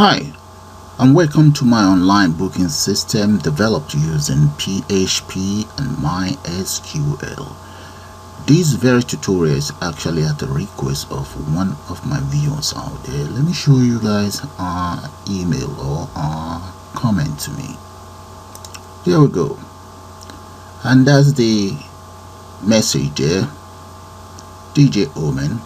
Hi, and welcome to my online booking system developed using PHP and MySQL. This very tutorial is actually at the request of one of my viewers out there. Let me show you guys our email or our comment to me. Here we go. And that's the message there. DJ Omen,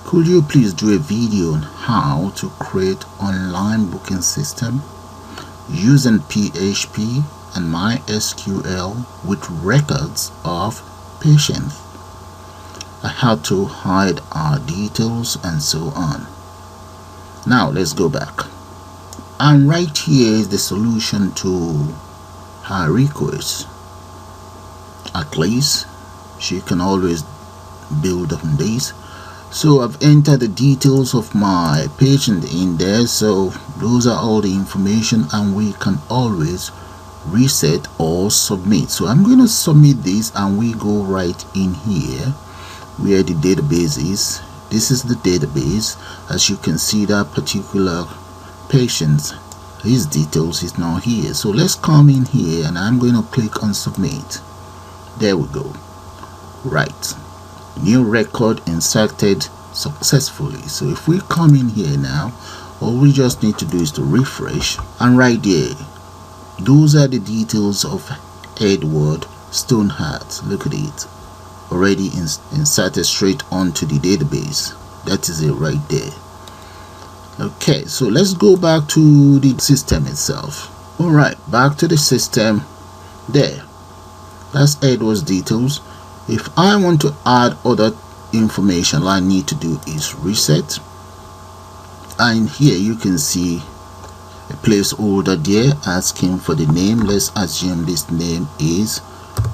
could you please do a video on how to create online booking system using PHP and MySQL with records of patients? I had to hide our details and so on. Now let's go back. And right here is the solution to her request. At least she can always build on this. So I've entered the details of my patient in there, so those are all the information, and we can always reset or submit. So I'm going to submit this, and we go right in here where the database is. This is the database. As you can see, that particular patient, his details is now here. So let's come in here, and I'm going to click on submit. There we go. Right, new record inserted successfully. So if we come in here now, all we just need to do is to refresh, and right there, those are the details of Edward Stoneheart. Look at it, already inserted straight onto the database. That is it right there. Okay, so let's go back to the system itself. All right, back to the system. There, that's Edward's details. If I want to add other information, all I need to do is reset, and here you can see a placeholder there asking for the name. Let's assume this name is,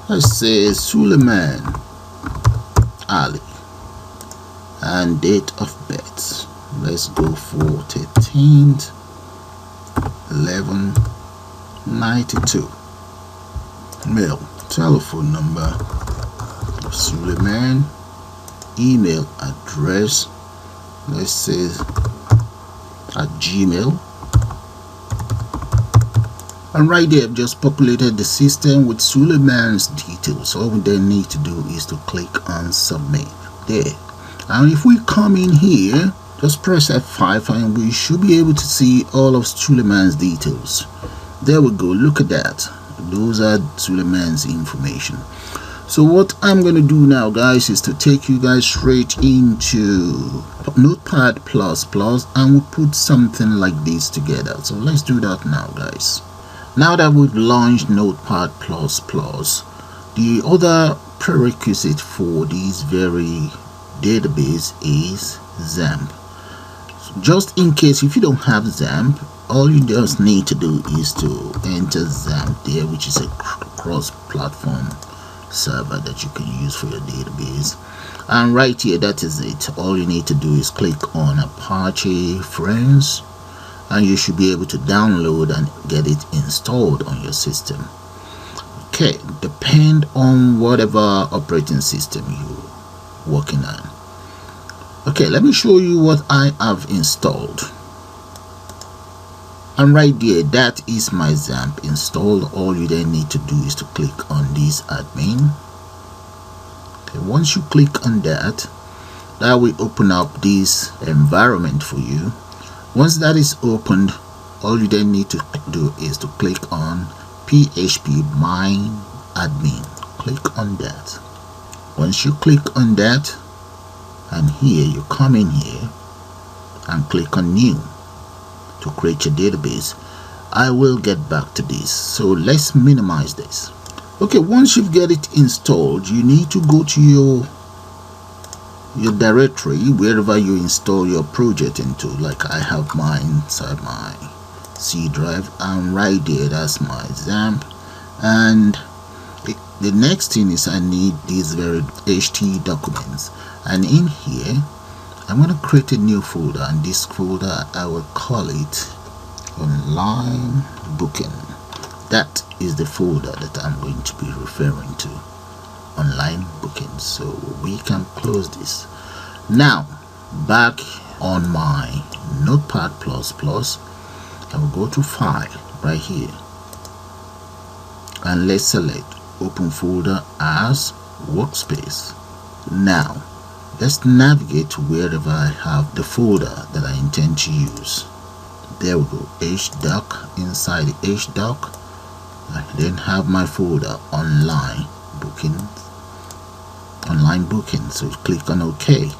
let's say, Suleiman Ali, and date of birth, let's go for 13th 11/92. Male. Telephone number Suleiman. Email address, let's say at Gmail. And right there, I've just populated the system with Suleiman's details. All we then need to do is to click on submit. There. And if we come in here, just press F5, and we should be able to see all of Suleiman's details. There we go. Look at that. Those are Suleiman's information. So what I'm going to do now, guys, is to take you guys straight into Notepad++, and we'll put something like this together. So let's do that now, guys. Now that we've launched Notepad++, the other prerequisite for this very database is XAMPP. So just in case if you don't have XAMPP, all you just need to do is to enter XAMPP there, which is a cross-platform server that you can use for your database. And right here, that is it. All you need to do is click on Apache Friends, and you should be able to download and get it installed on your system. Okay, depend on whatever operating system you're working on. Okay, let me show you what I have installed. And right there, that is my XAMPP installed. All you then need to do is to click on this admin. Okay, once you click on that, that will open up this environment for you. Once that is opened, all you then need to do is to click on PHP MyAdmin. Click on that. Once you click on that, and here you come in here and click on new to create your database. I will get back to this, so let's minimize this. Okay, once you've got it installed, you need to go to your directory wherever you install your project into. Like I have mine inside my C drive, and right there, that's my XAMPP. And the next thing is I need these very HT documents, and in here I'm going to create a new folder, and this folder I will call it online booking. That is the folder that I'm going to be referring to, online booking. So we can close this. Now back on my Notepad++, I will go to File right here, and let's select Open Folder as Workspace. Now let's navigate to wherever I have the folder that I intend to use. There we go, HDoc. Inside the HDoc, I then have my folder Online Booking. So click on OK,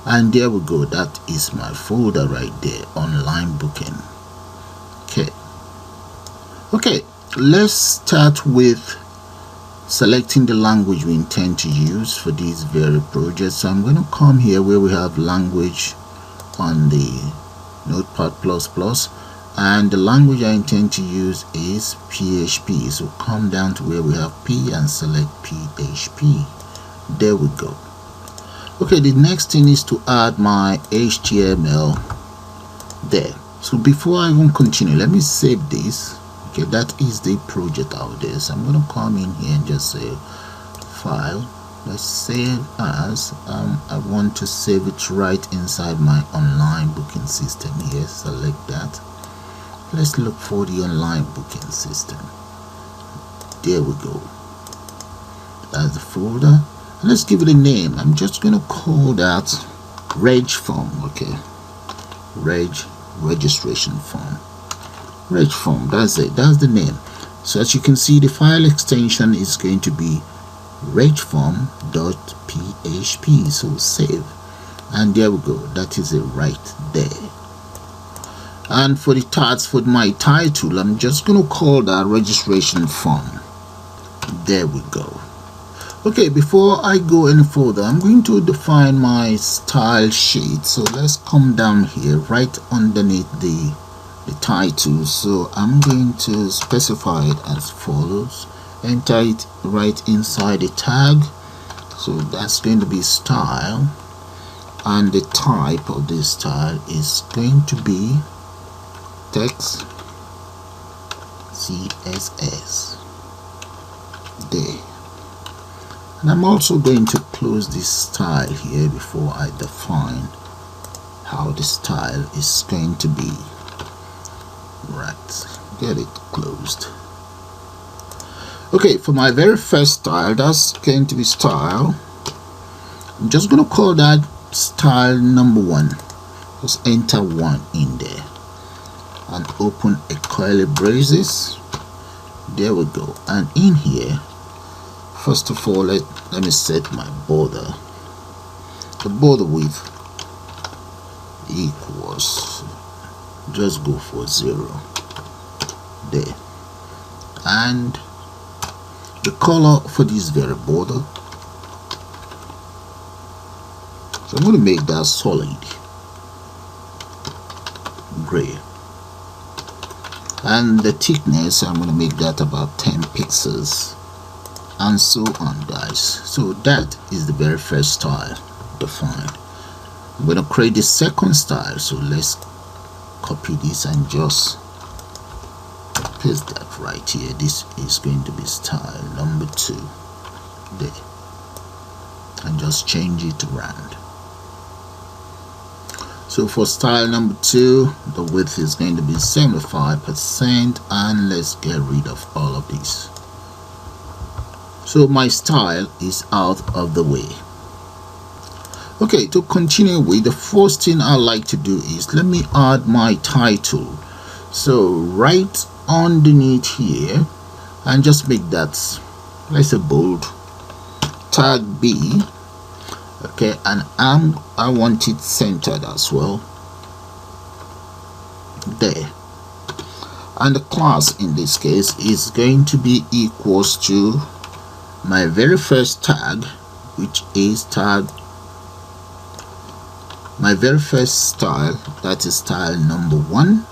and there we go, that is my folder right there, Online Booking. Okay, let's start with selecting the language we intend to use for these very projects. So I'm going to come here where we have language on the Notepad++, and the language I intend to use is PHP. So come down to where we have P and select PHP. There we go. Okay, the next thing is to add my HTML there. So before I even continue, let me save this. Okay, that is the project out there. So I'm going to come in here and just say File. Let's save as. I want to save it right inside my online booking system here. Select that. Let's look for the online booking system. There we go. That's the folder. And let's give it a name. I'm just going to call that Reg Form. Okay, registration form. Reg Form, that's it, that's the name. So as you can see, the file extension is going to be regform.php. so save, and there we go, that is it right there. And for the tags for my title, I'm just going to call that registration form. There we go. Okay, before I go any further, I'm going to define my style sheet. So let's come down here right underneath the title. So I'm going to specify it as follows. Enter it right inside the tag. So that's going to be style, and the type of this style is going to be text CSS. There. And I'm also going to close this style here before I define how the style is going to be. Right, get it closed. Okay, for my very first style, that's going to be style. I'm just going to call that style number 1. Just enter 1 in there and open a curly braces. There we go. And in here, first of all, let me set my border. The border width equals, just go for 0 there, and the color for this very border, so I'm going to make that solid gray, and the thickness, I'm going to make that about 10 pixels, and so on, guys. So that is the very first style defined. I'm going to create the second style, so let's copy this and just paste that right here. This is going to be style number 2 there, and just change it around. So for style number 2, the width is going to be 75%, and let's get rid of all of this. So my style is out of the way. Okay, to continue with, the first thing I like to do is let me add my title. So right underneath here, and just make that, let's say, bold, tag B. Okay, and I want it centered as well there, and the class in this case is going to be equals to my very first tag, which is tag, my very first style, that is style number 1.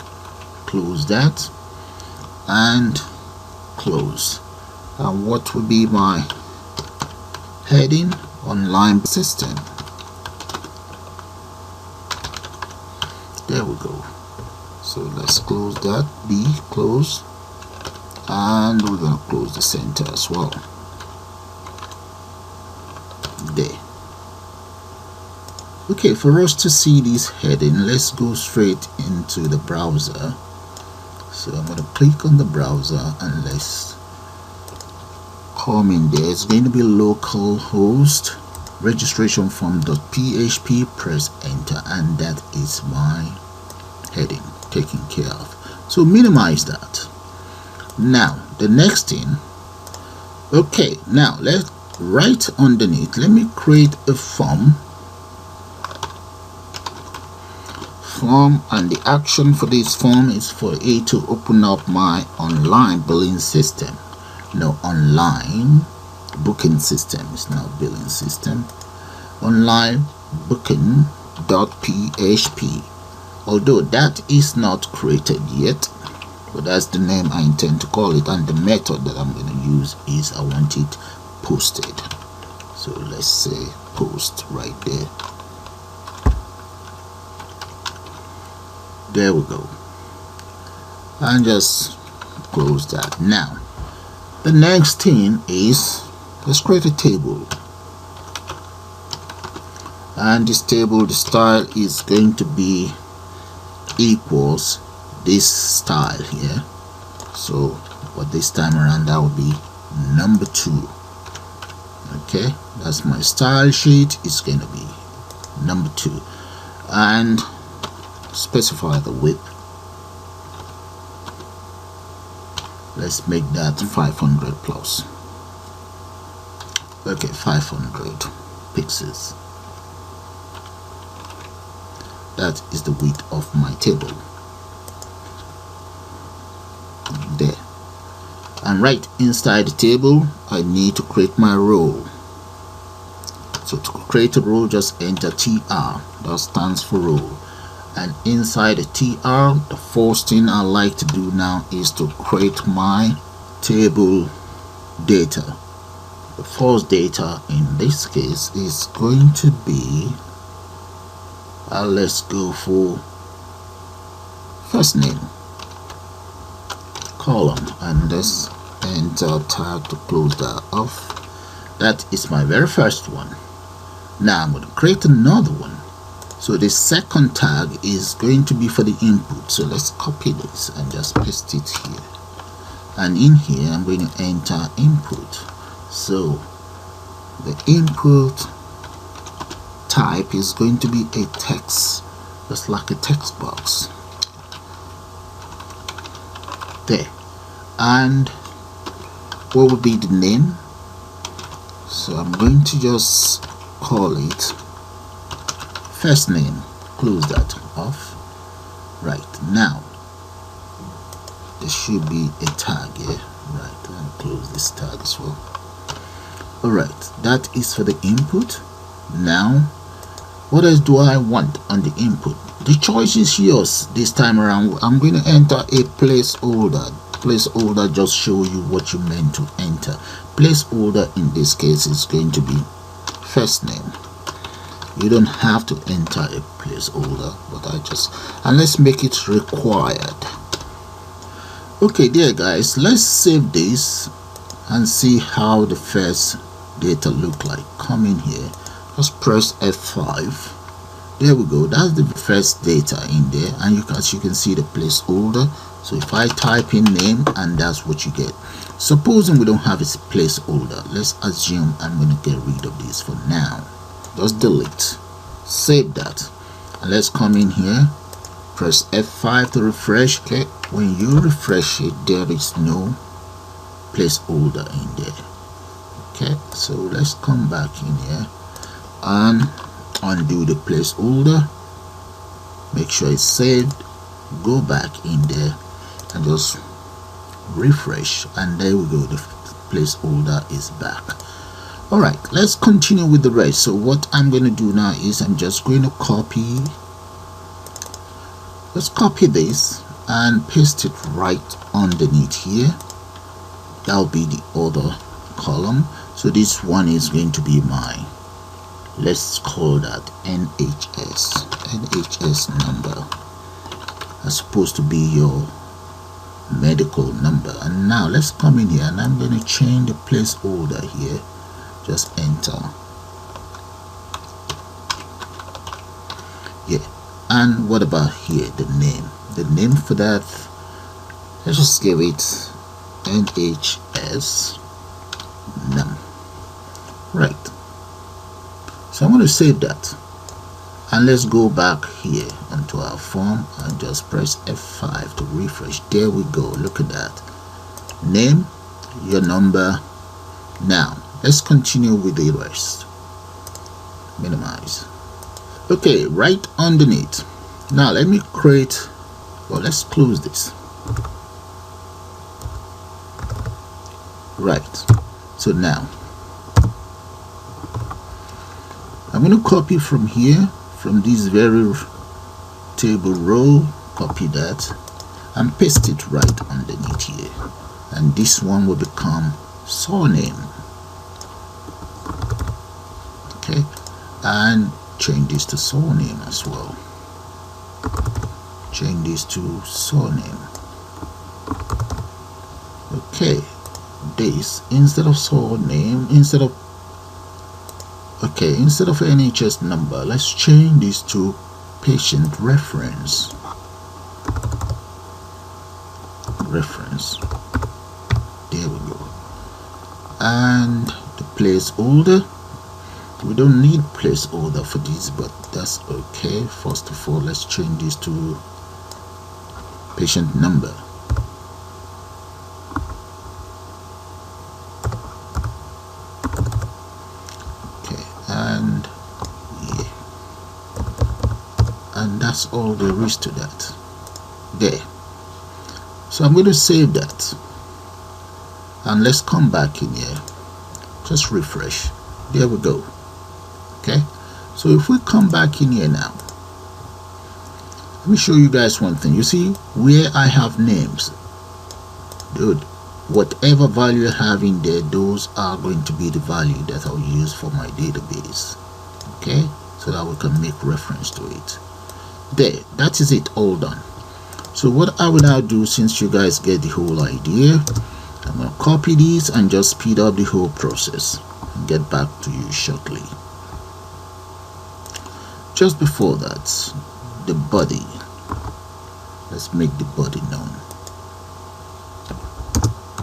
Close that and close. And what will be my heading? Online system. There we go. So let's close that, B, close, and we're going to close the center as well there. Okay, for us to see this heading, let's go straight into the browser. So I'm going to click on the browser and let's come in there. It's going to be localhost registration form.php. Press enter, and that is my heading taken care of. So minimize that. Now the next thing, okay, now let's right underneath, let me create a form, and the action for this form is for it to open up my online billing system. No, online booking system. It's not billing system. Online booking.php. Although that is not created yet, but that's the name I intend to call it, and the method that I'm going to use is I want it posted. So let's say post right there. There we go, and just close that. Now the next thing is, let's create a table, and this table, the style is going to be equals this style here. So but this time around that will be number 2. Okay, that's my style sheet. It's going to be number 2, and specify the width. Let's make that 500 plus. Okay, 500 pixels. That is the width of my table there. And right inside the table I need to create my row. So to create a row, just enter TR. That stands for row. And inside the TR, the first thing I like to do now is to create my table data. The first data in this case is going to be, let's go for first name column, and let's enter tag to close that off. That is my very first one. Now I'm going to create another one. So the second tag is going to be for the input. So let's copy this and just paste it here. And in here I'm going to enter input. So the input type is going to be a text, just like a text box there. And what would be the name? So I'm going to just call it first name. Close that off. Right, now there should be a tag here. Right, and close this tag as well. Alright, that is for the input. Now what else do I want on the input? The choice is yours this time around. I'm going to enter a placeholder. Placeholder just show you what you meant to enter. Placeholder in this case is going to be first name. You don't have to enter a placeholder, but I just, and let's make it required. Okay, there guys, let's save this and see how the first data look like. Come in here, just press F5. There we go, that's the first data in there, and as you can see the placeholder. So if I type in name, and that's what you get. Supposing we don't have a placeholder, let's assume I'm going to get rid of this for now. Just delete, save that, and let's come in here, press F5 to refresh. Okay, when you refresh it, there is no placeholder in there. Okay, so let's come back in here and undo the placeholder, make sure it's saved, go back in there and just refresh, and there we go, the placeholder is back. Alright, let's continue with the rest. So what I'm going to do now is I'm just going to copy, let's copy this and paste it right underneath here. That'll be the other column. So this one is going to be my, let's call that NHS number. That's supposed to be your medical number. And now let's come in here and I'm going to change the placeholder here. Just enter. And what about here, the name? The name for that, let's just give it NHS num. Right. So I'm going to save that. And let's go back here onto our form and just press F5 to refresh. There we go. Look at that. Name, your number. Now let's continue with the rest. Minimize. Okay, right underneath. Now let me create, well, let's close this. Right. So now I'm going to copy from here, from this very table row, copy that and paste it right underneath here, and this one will become surname. Okay, and change this to surname as well. Change this to surname. Okay, this instead of surname, instead of NHS number, let's change this to patient reference. There we go. And the placeholder, we don't need placeholder for this, but that's okay. First of all, let's change this to patient number. And that's all there is to that. There. So I'm going to save that, and let's come back in here. Just refresh. There we go. Okay, so if we come back in here now, let me show you guys one thing. You see where I have names, dude, whatever value I have in there, those are going to be the value that I'll use for my database. Okay, so that we can make reference to it. There, that is it, all done. So what I will now do, since you guys get the whole idea, I'm going to copy these and just speed up the whole process and get back to you shortly. Just before that, the body, let's make the body known.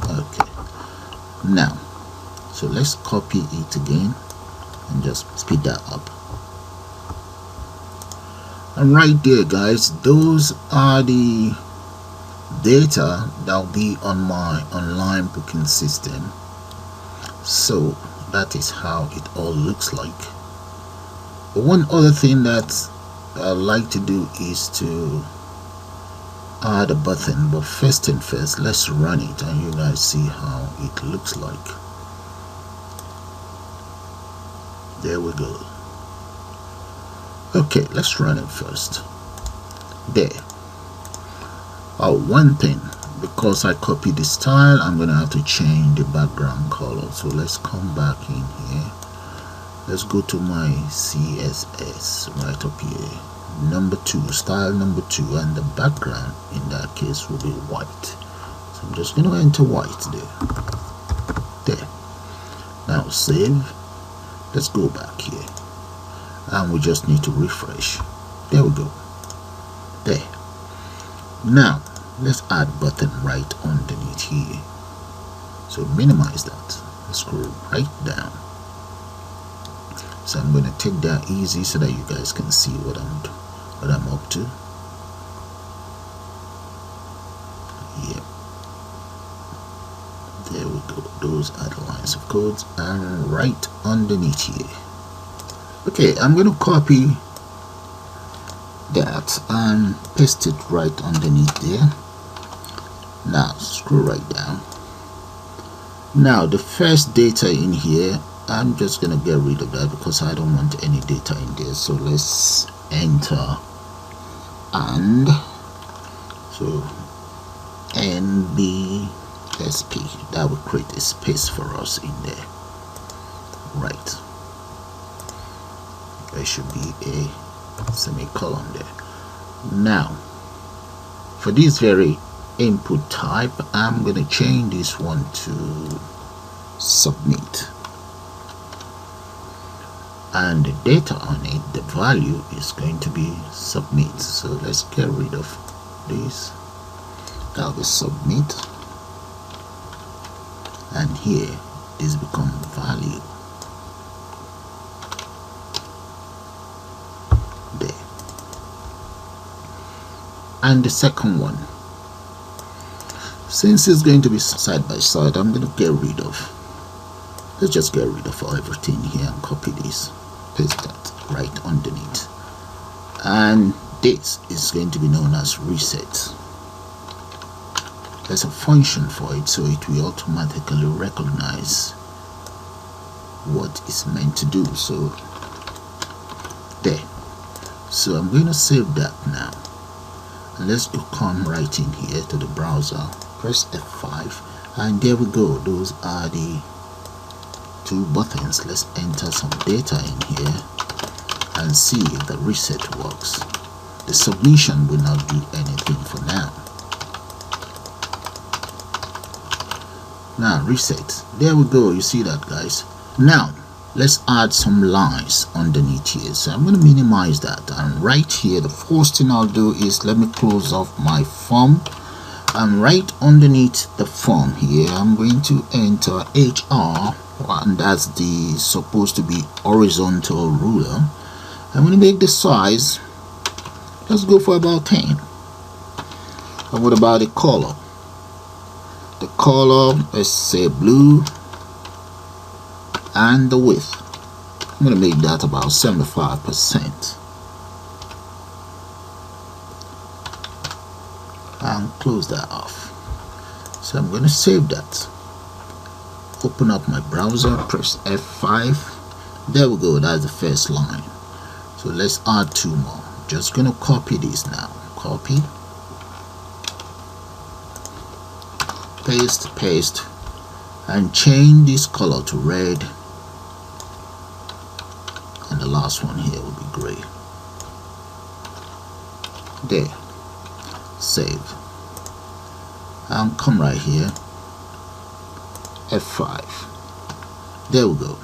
Okay, now so let's copy it again and just speed that up. And right there, guys, those are the data that will be on my online booking system. So that is how it all looks like. But one other thing that I like to do is to add a button, but first thing first, let's run it and you guys see how it looks like. There we go. Okay, let's run it first. There. Oh, one thing, because I copied the style, I'm gonna have to change the background color. So let's come back in here. Let's go to my CSS right up here, number 2, style number 2, and the background in that case will be white. So I'm just gonna enter white there. Now save. Let's go back here, and we just need to refresh. There we go. There. Now let's add button right underneath here. So minimize that. Let's scroll right down. So I'm going to take that easy so that you guys can see what I'm up to. Yep. There we go. Those are the lines of codes, and right underneath here. Okay, I'm going to copy that and paste it right underneath there. Now scroll right down. Now the first data in here, I'm just gonna get rid of that because I don't want any data in there. So let's enter, and so NBSP, that will create a space for us in there. Right, there should be a semicolon there. Now for this very input type, I'm going to change this one to submit, and the data on it, the value is going to be submit. So let's get rid of this. That'll be submit, and here this become value. There. And the second one, since it's going to be side by side, I'm going to get rid of, let's just get rid of everything here and copy this, paste that right underneath, and this is going to be known as reset. There's a function for it, so it will automatically recognize what it's meant to do. So there. So I'm going to save that now, and let's come right in here to the browser, press F5, and there we go. Those are the two buttons. Let's enter some data in here and see if the reset works. The submission will not do anything for now. Now reset. There we go. You see that, guys? Now let's add some lines underneath here. So I'm going to minimize that, and right here the first thing I'll do is let me close off my form, and right underneath the form here I'm going to enter HR, and that's the supposed to be horizontal ruler. I'm going to make the size, let's go for about 10. And what about the color? The color, let's say blue, and the width, I'm going to make that about 75%, and close that off. So I'm going to save that, open up my browser, press F5. There we go. That's the first line. So let's add two more. Just going to copy this now, copy, paste, and change this color to red, and the last one here will be gray. There. Save, and come right here, F5. There we go.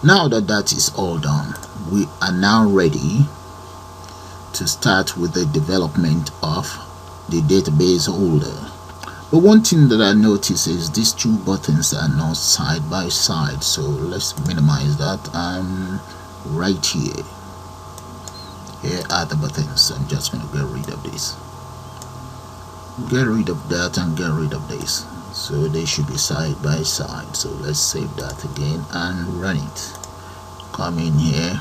Now that that is all done, we are now ready to start with the development of the database holder. But one thing that I notice is these two buttons are not side by side, so let's minimize that. Right here are the buttons. I'm just going to get rid of this, get rid of that, and get rid of this, so they should be side by side. So let's save that again and run it. Come in here,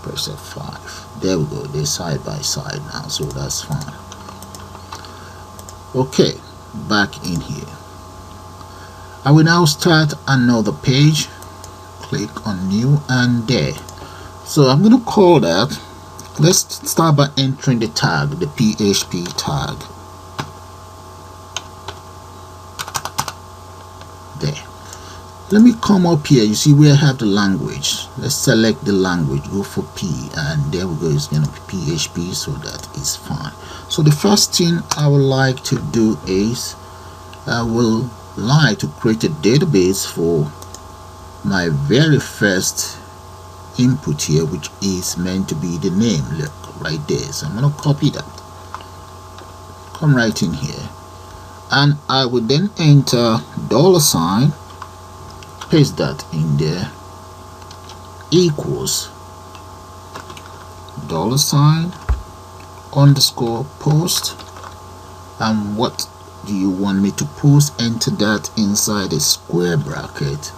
press F5. There we go. They're side by side now, so that's fine. Okay, back in here. I will now start another page. Click on new, and there. So I'm going to call that, let's start by entering the tag, the PHP tag. There. Let me come up here. You see where I have the language. Let's select the language, go for P, and there we go. It's going to be PHP, so that is fine. So the first thing I would like to do is I will like to create a database for my very first input here, which is meant to be the name. Look right there. So I'm going to copy that, come right in here, and I will then enter $, paste that in there, equals $_ post, and what do you want me to post? Enter that inside a square bracket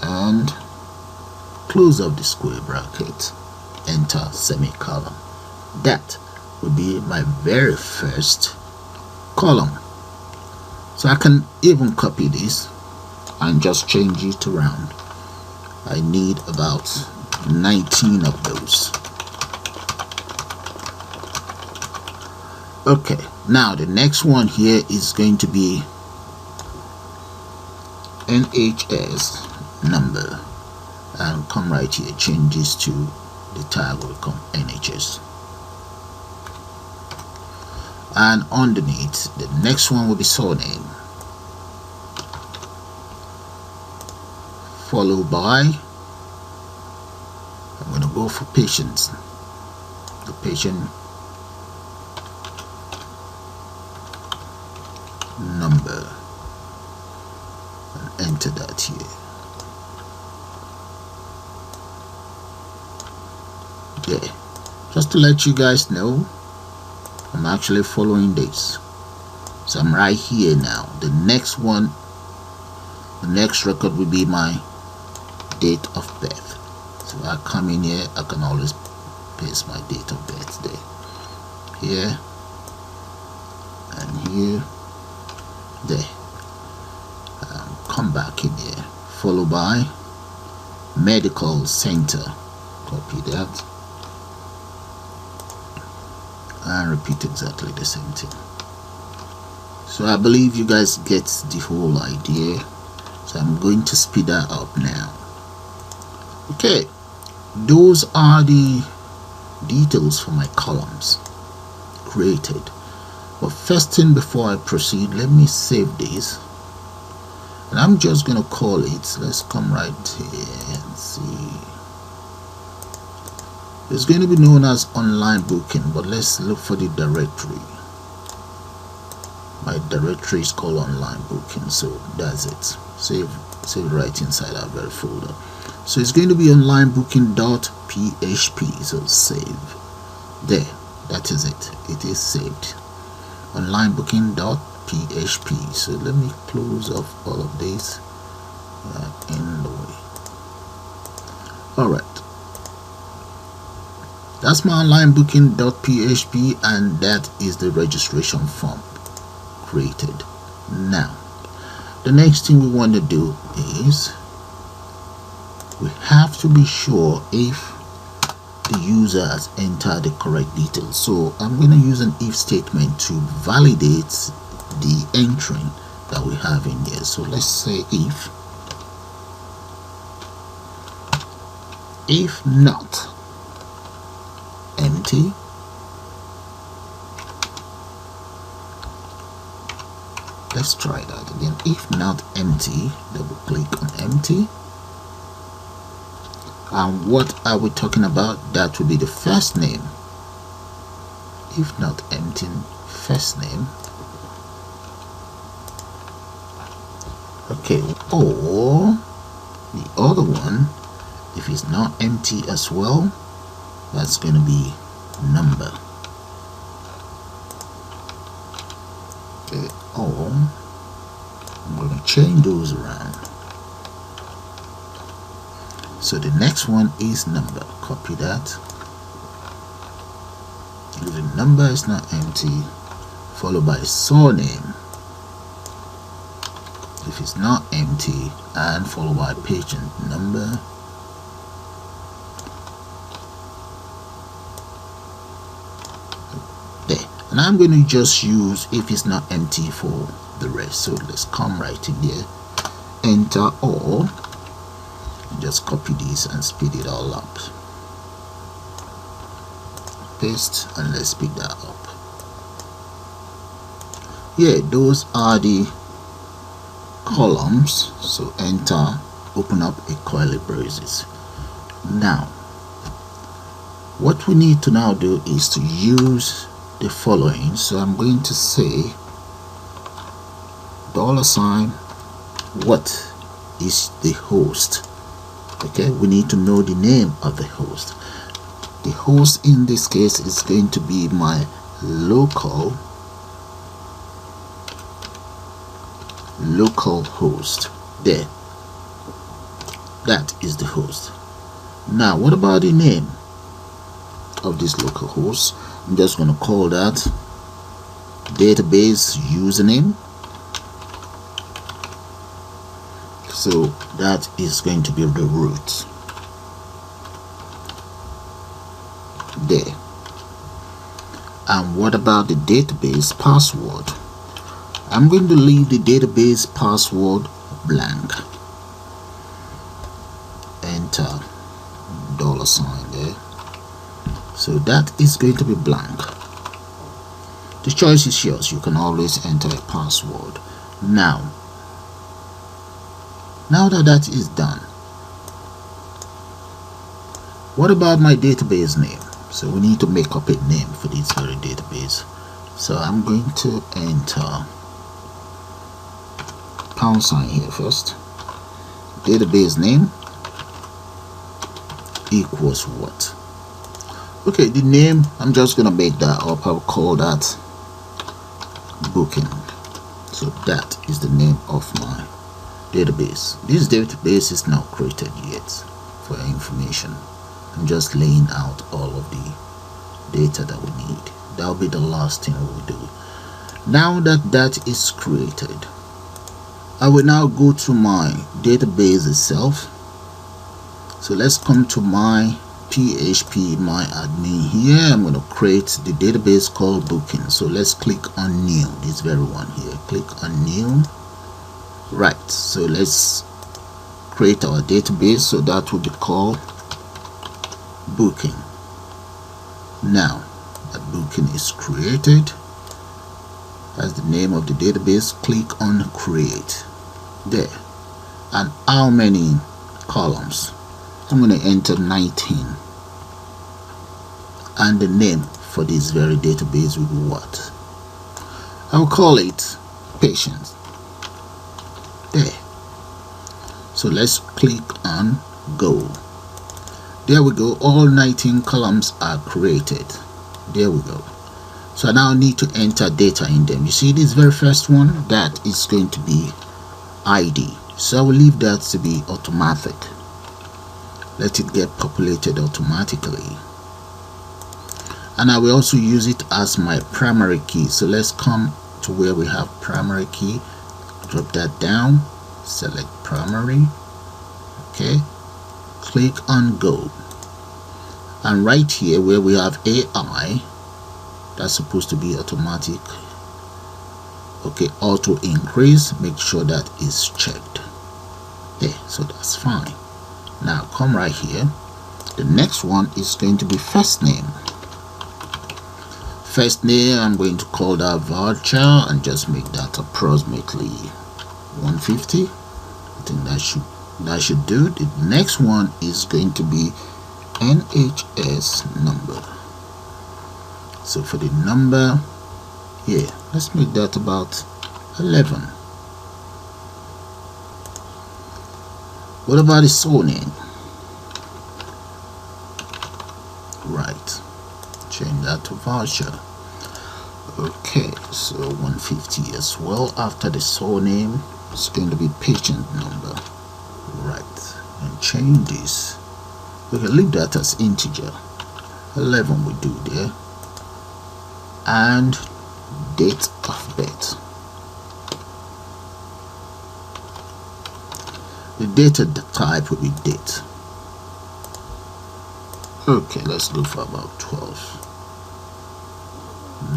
and close up the square bracket, enter semicolon. That will be my very first column. So I can even copy this and just change it around. I need about 19 of those. Okay, now the next one here is going to be NHS number, and come right here, change this to the tag will become NHS, and underneath the next one will be surname, followed by go for patients, the patient number, and enter that here. There. Just to let you guys know, I'm actually following this. So I'm right here now. The next record will be my date of birth. So I come in here, I can always paste my date of birth there. Here and here. There. Come back in here. Followed by medical center. Copy that. And repeat exactly the same thing. So I believe you guys get the whole idea. So I'm going to speed that up now. Okay, those are the details for my columns created. But first thing before I proceed, let me save this. And I'm just going to call it, let's come right here and see. It's going to be known as online booking, but let's look for the directory. My directory is called online booking, so that's it. Save it right inside our very folder. So it's going to be online booking.php. So save. There, that is it. It is saved. Online booking.php. So let me close off all of this in the way. Alright. That's my online booking.php, and that is the registration form created. Now, the next thing we want to do is we have to be sure if the user has entered the correct details. So I'm going to use an if statement to validate the entry that we have in there. So let's say if not empty, let's try that again. If not empty, double click on empty. And what are we talking about? That will be the first name. If not empty, first name. Okay, or the other one, if it's not empty as well, that's going to be number. Okay, or I'm going to change those around. So the next one is number. Copy that. If the number is not empty, followed by surname. If it's not empty, and followed by patient number. There. And I'm going to just use if it's not empty for the rest. So let's come right in there. Enter all. Just copy this and speed it all up. Paste, and let's speed that up. Yeah, those are the columns. So enter, open up a curly braces. Now what we need to now do is to use the following. So I'm going to say $, what is the host. Okay, we need to know the name of the host. The host in this case is going to be my local host. There, that is the host. Now what about the name of this local host? I'm just going to call that database username. So that is going to be the root. There. And what about the database password? I'm going to leave the database password blank. Enter $, there. So that is going to be blank. The choice is yours. You can always enter a password. Now that that is done, What about my database name? So we need to make up a name for this very database. So I'm going to enter £sign here first. Database name equals what? Okay, the name, I'm just gonna make that up. I'll call that booking. So that is the name of my database. This database is not created yet for your information. I'm just laying out all of the data that we need. That'll be the last thing we will do. Now that that is created, I will now go to my database itself. So let's come to my PHP my admin here. I'm going to create the database called booking. So let's click on new, this very one here. Click on new. Right, so let's create our database. So that will be called booking. Now that booking is created, as the name of the database, click on create. There. And how many columns? I'm going to enter 19. And the name for this very database will be what? I'll call it patient. There. So let's click on go. There we go. All 19 columns are created. There we go. So I now need to enter data in them. You see this very first one? That is going to be ID. So I will leave that to be automatic. Let it get populated automatically. And I will also use it as my primary key. So let's come to where we have primary key. Drop that down. Select primary. Okay. Click on go. And right here where we have AI, that's supposed to be automatic. Okay, auto increase, make sure that is checked. There, so that's fine. Now come right here. The next one is going to be first name. First name, I'm going to call that voucher and just make that approximately 150. I think that should do. The next one is going to be NHS number. So for the number, yeah, let's make that about 11. What about the surname? Right, change that to voucher. Okay, so 150 as well. After the surname, it's going to be patient number. Right, and change this. We can leave that as integer. 11 we do there. And date of birth. The data type will be date. Okay, let's go for about 12.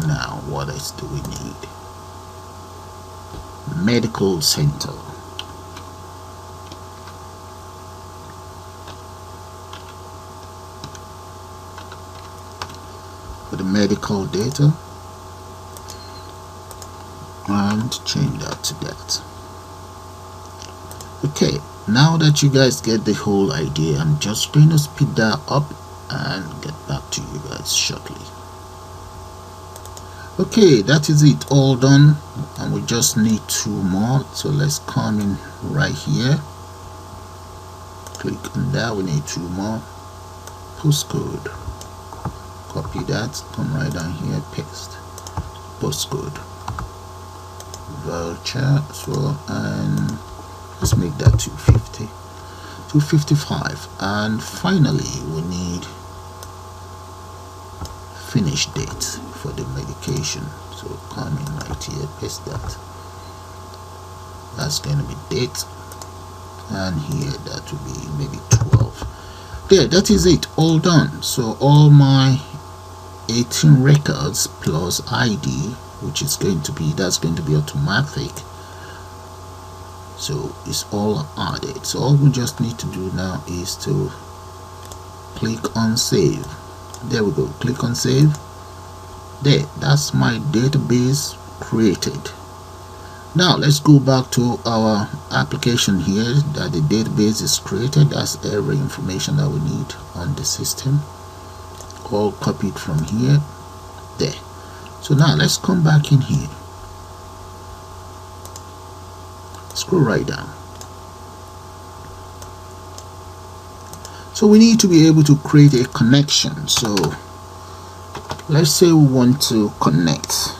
Now what else do we need? Medical center. For the medical data, and change that to that. Okay, now that you guys get the whole idea, I'm just going to speed that up and get back to you guys shortly. Okay, that is it, all done, and we just need 2 more. So let's come in right here, click on that. We need 2 more. Postcode, copy that, come right down here, paste postcode, voucher as well, and let's make that 250, 255. And finally we need finish date for the medication. So come in right here, paste that. That's going to be date, and here that will be maybe 12. There, that is it, all done. So all my 18 records plus ID, which is going to be, that's going to be automatic. So it's all added. So all we just need to do now is to click on save. There we go, click on save. There, that's my database created. Now let's go back to our application here that the database is created. That's every information that we need on the system, all copied from here. There. So now let's come back in here, scroll right down. So we need to be able to create a connection. So let's say we want to connect.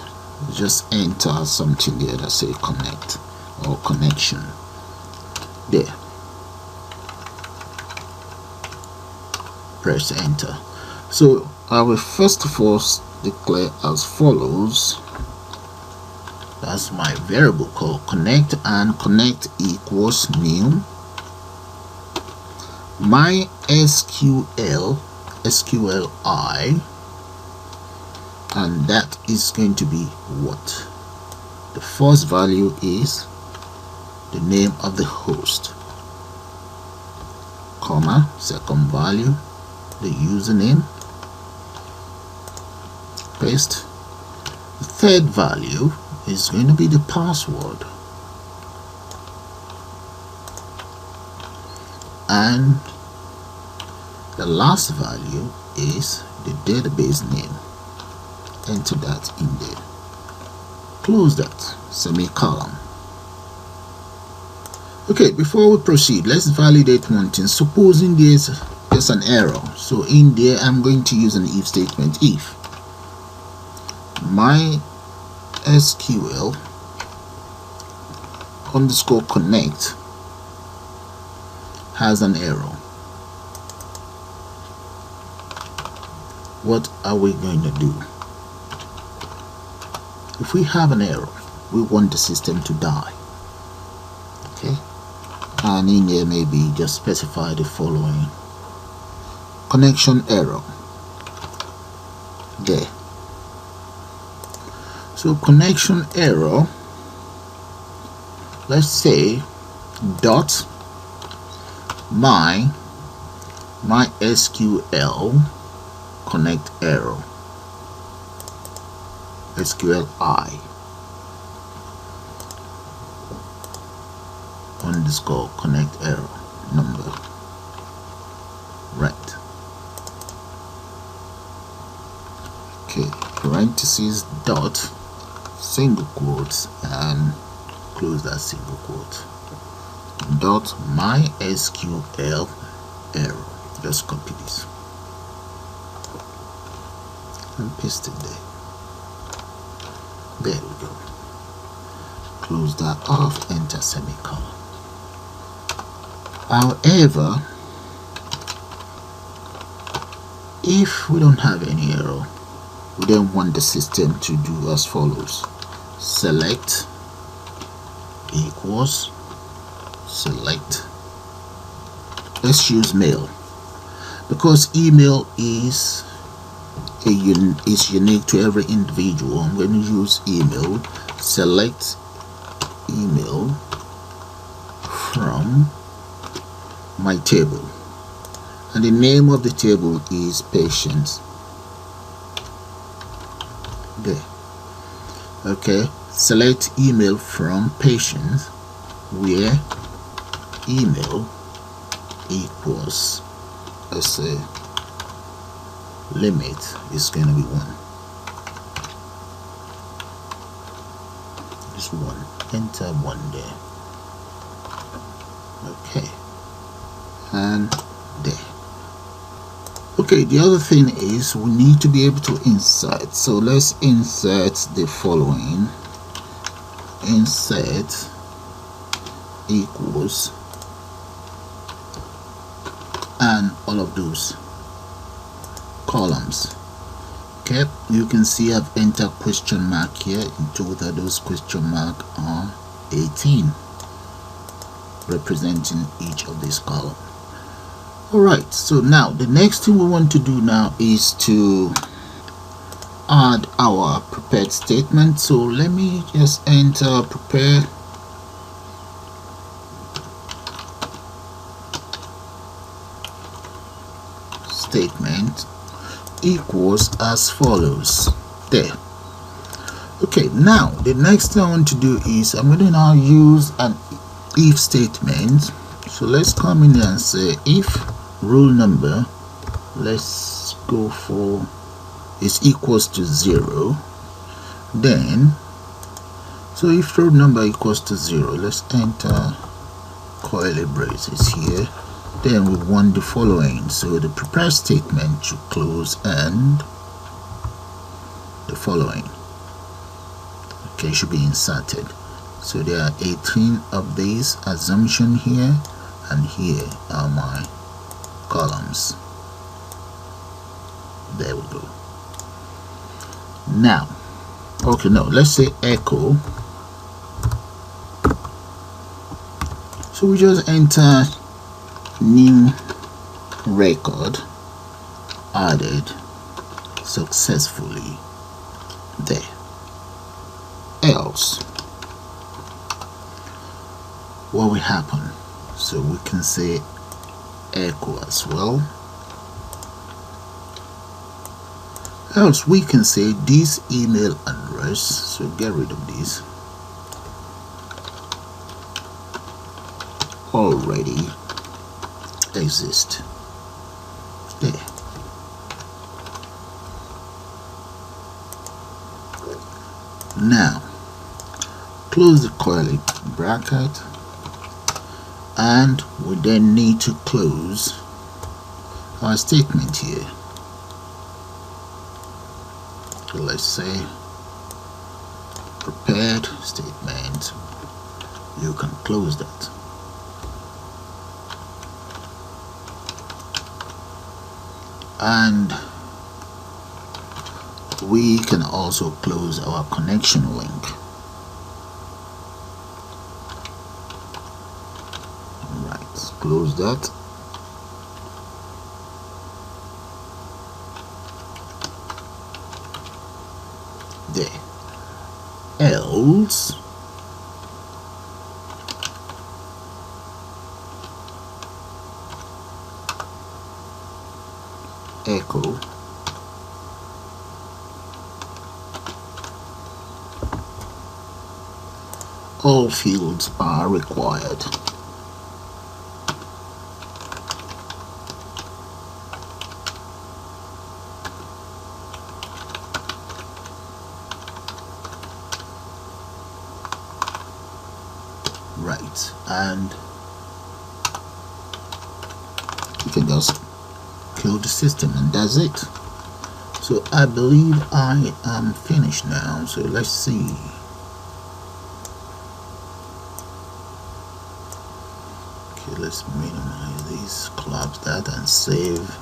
Just enter something there that say connect or connection. There. Press enter. So I will first of all declare as follows. That's my variable called connect, and connect equals new MySQL SQLi, and that is going to be what? The first value is the name of the host, comma, second value the username, paste. The third value is going to be the password, and the last value is the database name. Enter that in there, close that, semicolon. Okay, before we proceed, let's validate one thing. Supposing there's an error, so in there I'm going to use an if statement. If MySQL underscore connect has an error, what are we going to do? If we have an error, we want the system to die. Okay, and in there maybe just specify the following: connection error. There. So connection error, let's say dot MySQL connect error SQLi underscore connect error number, right? Okay, parentheses dot single quotes and close that single quote, dot MySQL error. Just copy this and paste it there. There we go. Close that off, enter semicolon. However, if we don't have any error, we then want the system to do as follows: select equals select. Let's use mail, because email is unique to every individual. I'm going to use email. Select email from my table, and the name of the table is patients. There. Okay, select email from patients, where email equals, let's say, limit is going to be 1. Just 1. Enter 1 there. Okay, and there. Okay, the other thing is we need to be able to insert. So let's insert the following: insert equals, and all of those columns. Okay, you can see I've entered question mark here. In total, those question mark are 18, representing each of these columns. Alright, so now the next thing we want to do now is to add our prepared statement. So let me just enter prepare statement equals as follows. There. Okay, now the next thing I want to do is I'm going to now use an if statement. So let's come in here and say if roll number, let's go for, is equals to 0, then so if roll number equals to 0, let's enter curly braces here. Then we want the following, so the prepare statement should close and the following, okay, should be inserted. So there are 18 of these assumption here, and here are my columns. There we go. Now, okay, no, let's say echo. So we just enter new record added successfully. There. Else, what will happen? So we can say echo as well. Else we can say this email address, so get rid of this, already exist. There. Now close the curly bracket, and we then need to close our statement here. So let's say prepared statement, you can close that. And we can also close our connection link. Right, close that. There. Else echo all fields are required. Right, and you can just kill the system, and that's it. So I believe I am finished now. So let's see. Okay, let's minimize this, collapse that, and save.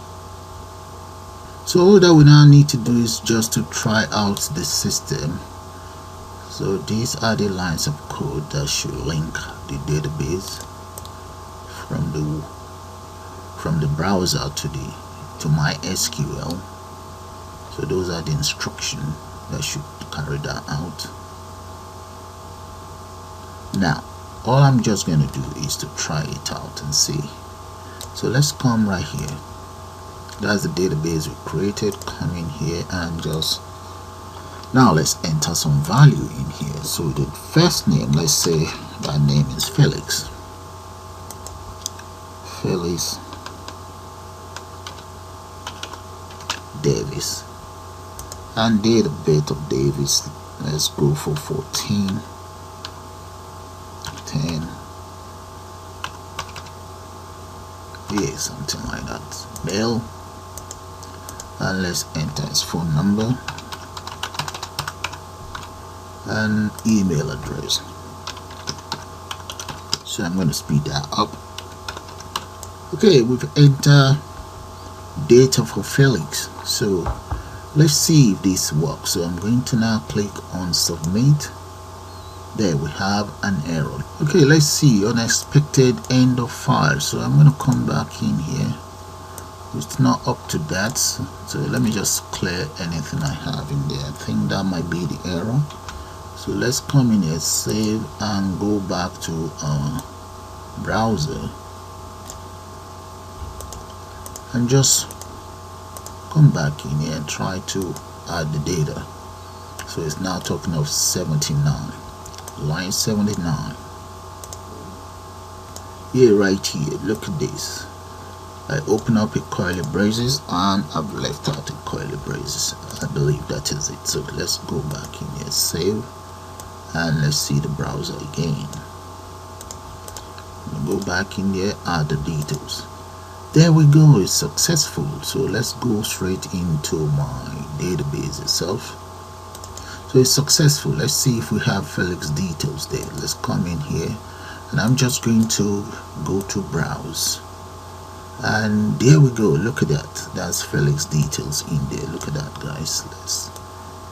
So all that we now need to do is just to try out the system. So these are the lines of code that should link the database from the browser to MySQL. So those are the instructions that should carry that out. Now all I'm just going to do is to try it out and see. So let's come right here. That's the database we created. Come in here and just now let's enter some value in here. So the first name, let's say that name is Felix Davis, and date of birth of Davis, let's go for 14/10. Yeah, something like that. Mail, and let's enter his phone number and email address. So I'm going to speed that up. Okay, we've entered data for Felix. So let's see if this works. So I'm going to now click on submit. There we have an error. Okay, let's see, unexpected end of file. So I'm going to come back in here. It's not up to that, so let me just clear anything I have in there. I think that might be the error. So let's come in here, save, and go back to our browser and just come back in here and try to add the data. So it's now talking of 79, line 79. Here, right here, look at this. I open up a curly braces and I've left out a curly braces. I believe that is it. So let's go back in here, save, and let's see the browser again. Go back in there, add the details. There we go, it's successful. So let's go straight into my database itself. So it's successful. Let's see if we have Felix details there. Let's come in here, and I'm just going to go to browse, and there we go. Look at that, that's Felix details in there. Look at that, guys. Let's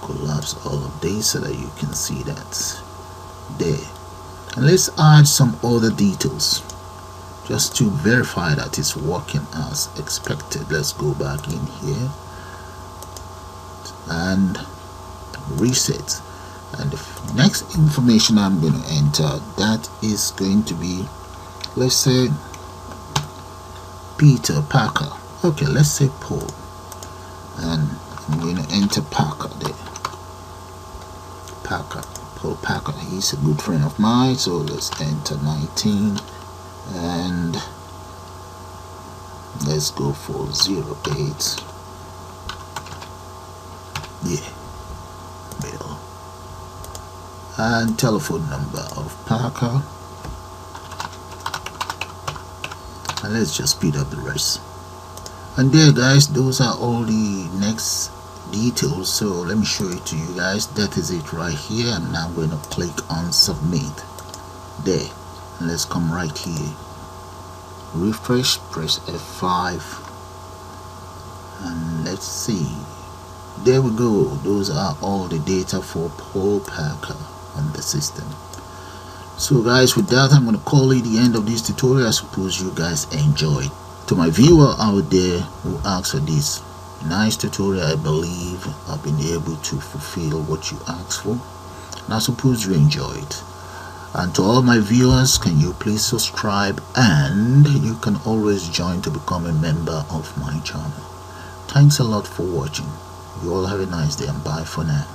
collapse all of this so that you can see that there, and let's add some other details just to verify that it's working as expected. Let's go back in here and reset, and the next information I'm going to enter, that is going to be, let's say, Peter Parker. Okay, let's say Paul, and I'm going to enter Parker there. Paul Parker, he's a good friend of mine. So let's enter 19, and let's go for 08. Yeah, Bill, and telephone number of Parker, and let's just speed up the rest. And there, guys, those are all the next details. So let me show it to you guys. That is it right here. I'm now going to click on submit there, and let's come right here, refresh, press F5, and let's see. There we go. Those are all the data for Paul Parker on the system. So guys, with that, I'm going to call it the end of this tutorial. I suppose you guys enjoyed. To my viewer out there who asked for this nice tutorial, I believe I've been able to fulfill what you asked for, and I suppose you enjoyed. And to all my viewers, can you please subscribe, and you can always join to become a member of my channel. Thanks a lot for watching. You all have a nice day, and bye for now.